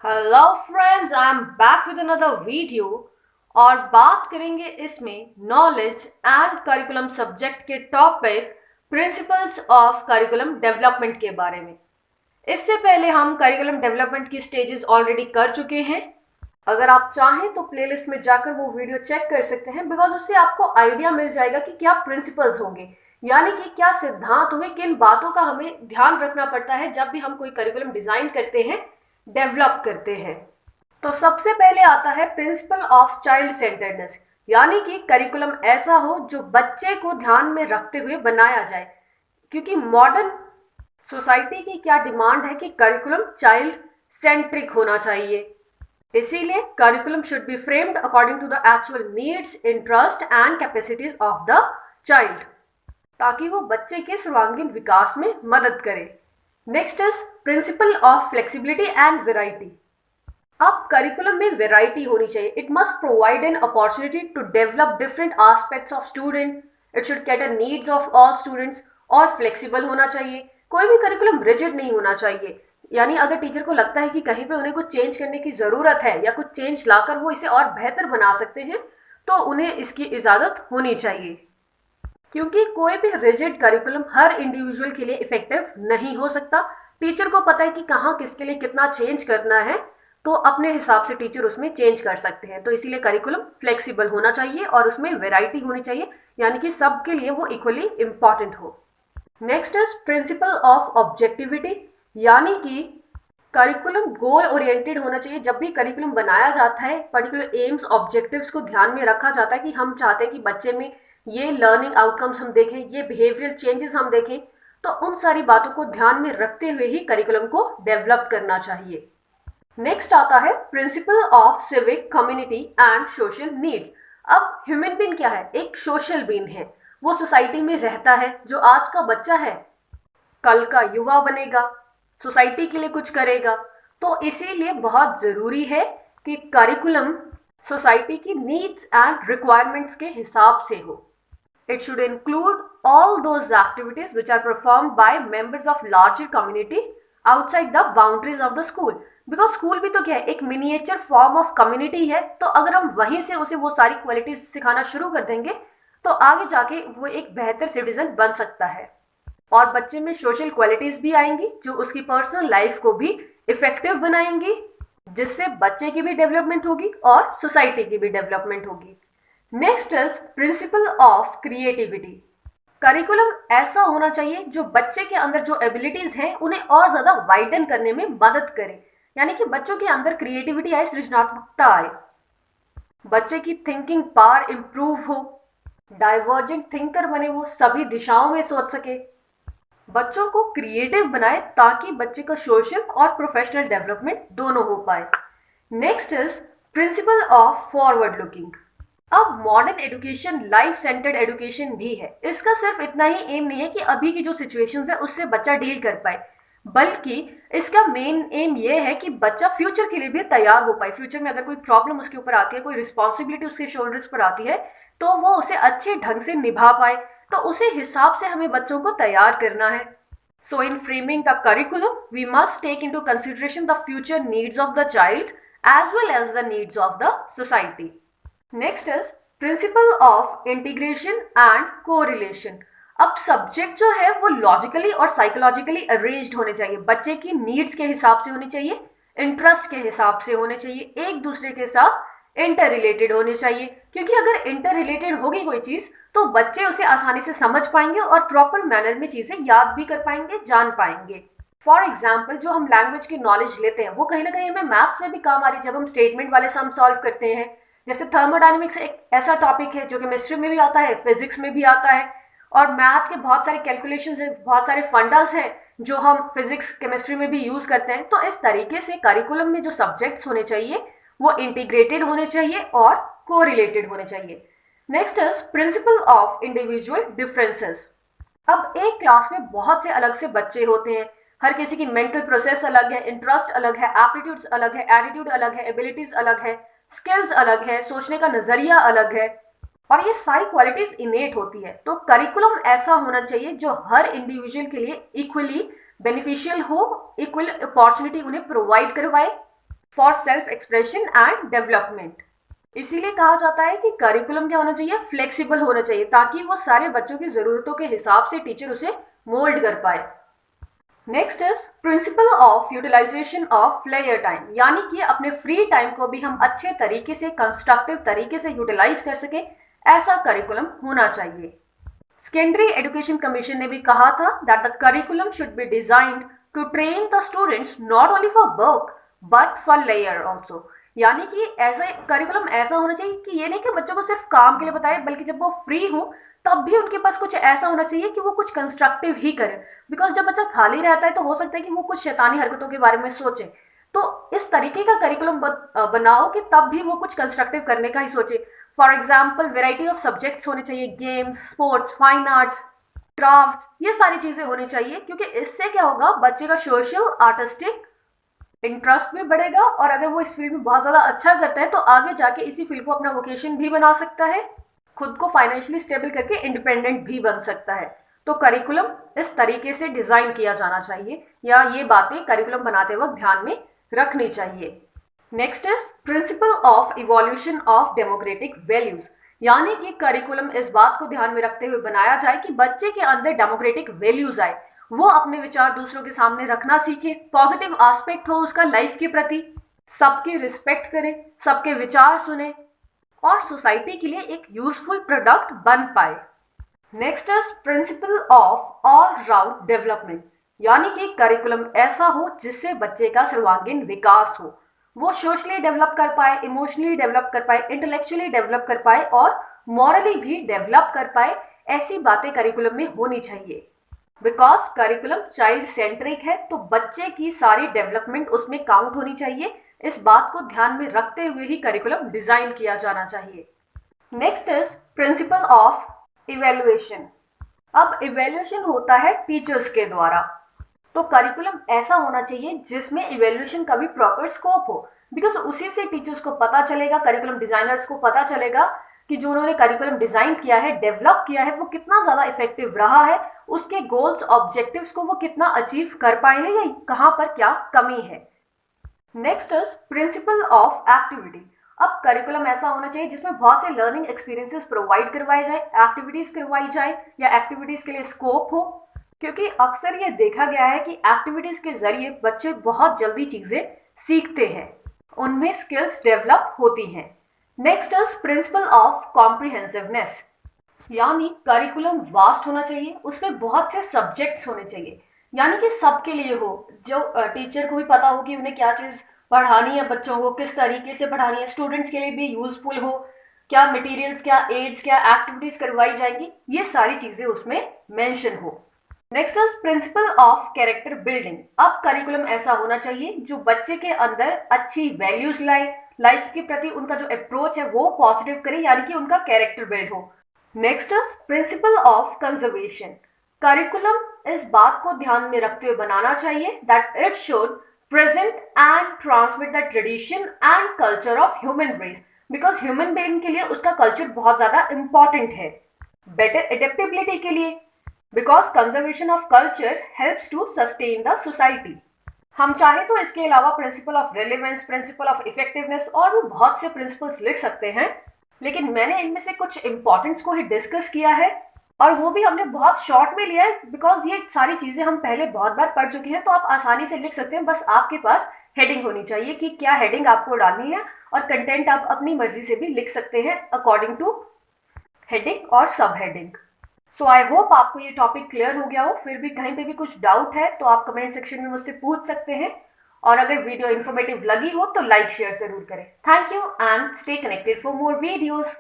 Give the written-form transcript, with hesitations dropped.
Hello friends, I am back with another video. और बात करेंगे इसमें नॉलेज एंड करिकुलम सब्जेक्ट के topic principles of curriculum development के बारे में। इससे पहले हम करिकुलम डेवलपमेंट की स्टेजेस ऑलरेडी कर चुके हैं। अगर आप चाहें तो प्लेलिस्ट में जाकर वो वीडियो चेक कर सकते हैं, बिकॉज उससे आपको आइडिया मिल जाएगा कि क्या प्रिंसिपल्स होंगे, यानी कि क्या सिद्धांत होंगे, किन बातों का हमें ध्यान रखना पड़ता है जब भी हम कोई करिकुलम डिजाइन करते हैं, डेवलप करते हैं। तो सबसे पहले आता है प्रिंसिपल ऑफ चाइल्ड सेंटर्डनेस, यानी कि करिकुलम ऐसा हो जो बच्चे को ध्यान में रखते हुए बनाया जाए। क्योंकि मॉडर्न सोसाइटी की क्या डिमांड है कि करिकुलम चाइल्ड सेंट्रिक होना चाहिए, इसीलिए curriculum should be framed according to the actual needs, interest and capacities of the child, ताकि वो बच्चे के सर्वांगीण विकास में मदद करे। Next is principle of flexibility and variety. अब करिकुलम में वेराइटी होनी चाहिए। It must provide an opportunity to develop different aspects of student. It should cater needs of all students और फ्लेक्सिबल होना चाहिए। कोई भी करिकुलम रिजिड नहीं होना चाहिए, यानी अगर टीचर को लगता है कि कहीं पे उन्हें कुछ चेंज करने की ज़रूरत है या कुछ चेंज लाकर वो इसे और बेहतर बना सकते हैं, तो उन्हें इसकी इजाज़त होनी चाहिए। क्योंकि कोई भी रिजिड करिकुलम हर इंडिविजुअल के लिए इफेक्टिव नहीं हो सकता। टीचर को पता है कि कहाँ किसके लिए कितना चेंज करना है, तो अपने हिसाब से टीचर उसमें चेंज कर सकते हैं। तो इसीलिए करिकुलम फ्लेक्सिबल होना चाहिए और उसमें वेराइटी होनी चाहिए, यानी कि सबके लिए वो इक्वली इम्पॉर्टेंट हो। Next is principle of objectivity, यानी कि करिकुलम गोल ओरिएंटेड होना चाहिए। जब भी करिकुलम बनाया जाता है, पर्टिकुलर एम्स ऑब्जेक्टिव्स को ध्यान में रखा जाता है कि हम चाहते हैं कि बच्चे में ये लर्निंग आउटकम्स हम देखें, ये बिहेवियरल चेंजेस हम देखें, तो उन सारी बातों को ध्यान में रखते हुए ही करिकुलम को डेवलप करना चाहिए। नेक्स्ट आता है principle of civic, community and social needs. अब ह्यूमन बीइंग क्या है? एक सोशल बीइंग है। वो सोसाइटी में रहता है। जो आज का बच्चा है कल का युवा बनेगा, सोसाइटी के लिए कुछ करेगा। तो इसीलिए बहुत ज़रूरी है कि करिकुलम सोसाइटी की नीड्स एंड रिक्वायरमेंट्स के हिसाब से हो। It should include all those activities which are performed by members of larger community outside the boundaries of the school. Because school भी तो क्या है, एक मिनिएचर फॉर्म ऑफ कम्युनिटी है। तो अगर हम वहीं से उसे वो सारी क्वालिटीज सिखाना शुरू कर देंगे, तो आगे जाके वो एक बेहतर सिटीजन बन सकता है। और बच्चे में सोशल क्वालिटीज भी आएंगी जो उसकी पर्सनल लाइफ को भी इफेक्टिव बनाएंगी, जिससे बच्चे की भी डेवलपमेंट होगी और सोसाइटी की भी डेवलपमेंट होगी। Next is principle of creativity. Curriculum ऐसा होना चाहिए जो बच्चे के अंदर जो एबिलिटीज हैं उन्हें और ज्यादा वाइडन करने में मदद करे, यानी कि बच्चों के अंदर क्रिएटिविटी आए, सृजनात्मकता आए, बच्चे की थिंकिंग पावर इंप्रूव हो, डाइवर्जेंट थिंकर बने, वो सभी दिशाओं में सोच सके, बच्चों को क्रिएटिव बनाए ताकि बच्चे का सोशल और प्रोफेशनल डेवलपमेंट दोनों हो पाए। Next is principle of forward looking. अब modern education life centred education भी है। इसका सिर्फ इतना ही एम नहीं है कि अभी की जो सिचुएशंस है उससे बच्चा डील कर पाए, बल्कि इसका मेन एम ये है कि बच्चा फ्यूचर के लिए भी तैयार हो पाए। फ्यूचर में अगर कोई प्रॉब्लम उसके ऊपर आती है, कोई रिस्पॉन्सिबिलिटी उसके शोल्डर्स पर आती है, तो वो उसे अच्छे ढंग से निभा पाए। तो उसी हिसाब से हमें बच्चों को तैयार करना है। So in framing the curriculum we must take into consideration the future needs of the child as well as the needs of the society. Next is principle of integration and correlation. अब subject जो है वो logically और psychologically arranged होने चाहिए, बच्चे की needs के हिसाब से होने चाहिए, इंटरेस्ट के हिसाब से होने चाहिए, एक दूसरे के साथ इंटर रिलेटेड होने चाहिए। क्योंकि अगर इंटर रिलेटेड होगी कोई चीज़ तो बच्चे उसे आसानी से समझ पाएंगे और प्रॉपर मैनर में चीज़ें याद भी कर पाएंगे, जान पाएंगे। फॉर एग्जाम्पल, जो हम लैंग्वेज की नॉलेज लेते हैं वो कहीं ना कहीं हमें मैथ्स में भी काम आ रही है। जब हम स्टेटमेंट वाले सम सॉल्व करते हैं, जैसे थर्मोडायनेमिक्स एक ऐसा टॉपिक है जो केमिस्ट्री में भी आता है, फिजिक्स में भी आता है, और मैथ के बहुत सारे कैलकुलेशंस हैं, बहुत सारे फंडास हैं जो हम फिजिक्स केमिस्ट्री में भी यूज करते हैं। तो इस तरीके से करिकुलम में जो सब्जेक्ट्स होने चाहिए वो इंटीग्रेटेड होने चाहिए और कोरिलेटेड होने चाहिए। Next is principle of individual differences. अब एक क्लास में बहुत से अलग से बच्चे होते हैं, हर किसी की मेंटल प्रोसेस अलग है, इंटरेस्ट अलग है, एप्टीट्यूड्स अलग है, एटीट्यूड अलग है, एबिलिटीज अलग है, स्किल्स अलग है, सोचने का नजरिया अलग है, और ये सारी क्वालिटीज इनेट होती है। तो करिकुलम ऐसा होना चाहिए जो हर इंडिविजुअल के लिए इक्वली बेनिफिशियल हो, इक्वल अपॉर्चुनिटी उन्हें प्रोवाइड करवाए, for self expression and development. इसीलिए कहा जाता है कि करिकुलम क्या होना चाहिए, फ्लेक्सिबल होना चाहिए, ताकि वो सारे बच्चों की ज़रूरतों के हिसाब से टीचर उसे मोल्ड कर पाए। Next is principle of utilisation of लेयर टाइम, यानी कि अपने फ्री टाइम को भी हम अच्छे तरीके से, कंस्ट्रक्टिव तरीके से यूटिलाइज कर सके, ऐसा करिकुलम होना चाहिए। सेकेंडरी एजुकेशन कमीशन ने भी कहा था that the curriculum should be designed to train the students not only for work but for लेयर ऑल्सो, यानी कि ऐसा करिकुलम ऐसा होना चाहिए कि ये नहीं कि बच्चों को सिर्फ काम के लिए बताए, बल्कि जब वो फ्री हो तब भी उनके पास कुछ ऐसा होना चाहिए कि वो कुछ कंस्ट्रक्टिव ही करे। बिकॉज जब बच्चा खाली रहता है तो हो सकता है कि वो कुछ शैतानी हरकतों के बारे में सोचे, तो इस तरीके का करिकुलम बनाओ कि तब भी वो कुछ कंस्ट्रक्टिव करने का ही सोचे। For example variety of subjects होने चाहिए, games, sports, fine arts, crafts, ये सारी चीज़ें होनी चाहिए, क्योंकि इससे क्या होगा, बच्चे का सोशल आर्टिस्टिक इंटरेस्ट भी बढ़ेगा, और अगर वो इस फील्ड में बहुत ज़्यादा अच्छा करता है तो आगे जाके इसी फील्ड को अपना वोकेशन भी बना सकता है, खुद को फाइनेंशियली स्टेबल करके इंडिपेंडेंट भी बन सकता है। तो करिकुलम इस तरीके से डिज़ाइन किया जाना चाहिए, या ये बातें करिकुलम बनाते वक्त ध्यान में रखनी चाहिए। Next is principle of evolution of democratic values, यानी कि करिकुलम इस बात को ध्यान में रखते हुए बनाया जाए कि बच्चे के अंदर डेमोक्रेटिक वैल्यूज आए, वो अपने विचार दूसरों के सामने रखना सीखे, पॉजिटिव एस्पेक्ट हो उसका लाइफ के प्रति, सबकी रिस्पेक्ट करे, सबके विचार सुने और सोसाइटी के लिए एक यूजफुल प्रोडक्ट बन पाए। Next is principle of all round development, यानी कि करिकुलम ऐसा हो जिससे बच्चे का सर्वांगीण विकास हो, वो सोशली डेवलप कर पाए, इमोशनली डेवलप कर पाए, इंटेलेक्चुअली डेवलप कर पाए और मॉरली भी डेवलप कर पाए। ऐसी बातें करिकुलम में होनी चाहिए। बिकॉज करिकुलम चाइल्ड सेंट्रिक है, तो बच्चे की सारी डेवलपमेंट उसमें काउंट होनी चाहिए। इस बात को ध्यान में रखते हुए ही करिकुलम डिजाइन किया जाना चाहिए। Next is principle of evaluation. अब इवेल्युएशन होता है टीचर्स के द्वारा, तो करिकुलम ऐसा होना चाहिए जिसमें इवेल्युएशन का भी प्रॉपर स्कोप हो, बिकॉज उसी से टीचर्स को पता चलेगा, करिकुलम डिजाइनर्स को पता चलेगा कि जो उन्होंने करिकुलम डिजाइन किया है, डेवलप किया है, वो कितना ज़्यादा इफेक्टिव रहा है, उसके गोल्स, ऑब्जेक्टिव्स को वो कितना अचीव कर पाए हैं, या कहाँ पर क्या कमी है। Next is principle of activity. अब करिकुलम ऐसा होना चाहिए जिसमें बहुत से लर्निंग एक्सपीरियंसेस प्रोवाइड करवाए जाए, एक्टिविटीज करवाई जाए, या एक्टिविटीज के लिए स्कोप हो, क्योंकि अक्सर ये देखा गया है कि एक्टिविटीज के जरिए बच्चे बहुत जल्दी चीजें सीखते हैं, उनमें स्किल्स डेवलप होती हैं। नेक्स्ट इज प्रिंसिपल ऑफ कॉम्प्रिहेंसिवनेस, यानी करिकुलम वास्ट होना चाहिए, उसमें बहुत से सब्जेक्ट्स होने चाहिए, यानी कि सबके लिए हो, जो टीचर को भी पता हो कि उन्हें क्या चीज़ पढ़ानी है, बच्चों को किस तरीके से पढ़ानी है, स्टूडेंट्स के लिए भी यूजफुल हो, क्या मटेरियल्स, क्या एड्स, क्या एक्टिविटीज़ करवाई जाएंगी, ये सारी चीज़ें उसमें मेंशन हो। Next is principle of character building. अब करिकुलम ऐसा होना चाहिए जो बच्चे के अंदर अच्छी वैल्यूज लाए, लाइफ के प्रति उनका जो अप्रोच है वो पॉजिटिव करे, यानी कि उनका कैरेक्टर बिल्ड हो। Next is principle of conservation. Curriculum इस बात को ध्यान में रखते हुए बनाना चाहिए that it should present and transmit the tradition and culture of human race, because human being के लिए उसका कल्चर बहुत ज़्यादा इंपॉर्टेंट है। बेटर एडेप्टेबिलिटी के लिए, because conservation of culture helps to sustain the society. हम चाहे तो इसके अलावा principle of relevance, principle of effectiveness और भी बहुत से प्रिंसिपल्स लिख सकते हैं, लेकिन मैंने इनमें से कुछ इंपॉर्टेंट्स को ही डिस्कस किया है, और वो भी हमने बहुत शॉर्ट में लिया है, बिकॉज ये सारी चीज़ें हम पहले बहुत बार पढ़ चुके हैं, तो आप आसानी से लिख सकते हैं। बस आपके पास हेडिंग होनी चाहिए कि क्या हेडिंग आपको डालनी है, और कंटेंट आप अपनी मर्जी से भी लिख सकते हैं अकॉर्डिंग टू हेडिंग और सब हेडिंग। सो आई होप आपको ये टॉपिक क्लियर हो गया हो। फिर भी कहीं पे भी कुछ डाउट है तो आप कमेंट सेक्शन में मुझसे पूछ सकते हैं, और अगर वीडियो इन्फॉर्मेटिव लगी हो तो लाइक शेयर जरूर करें। Thank you and stay connected for more videos.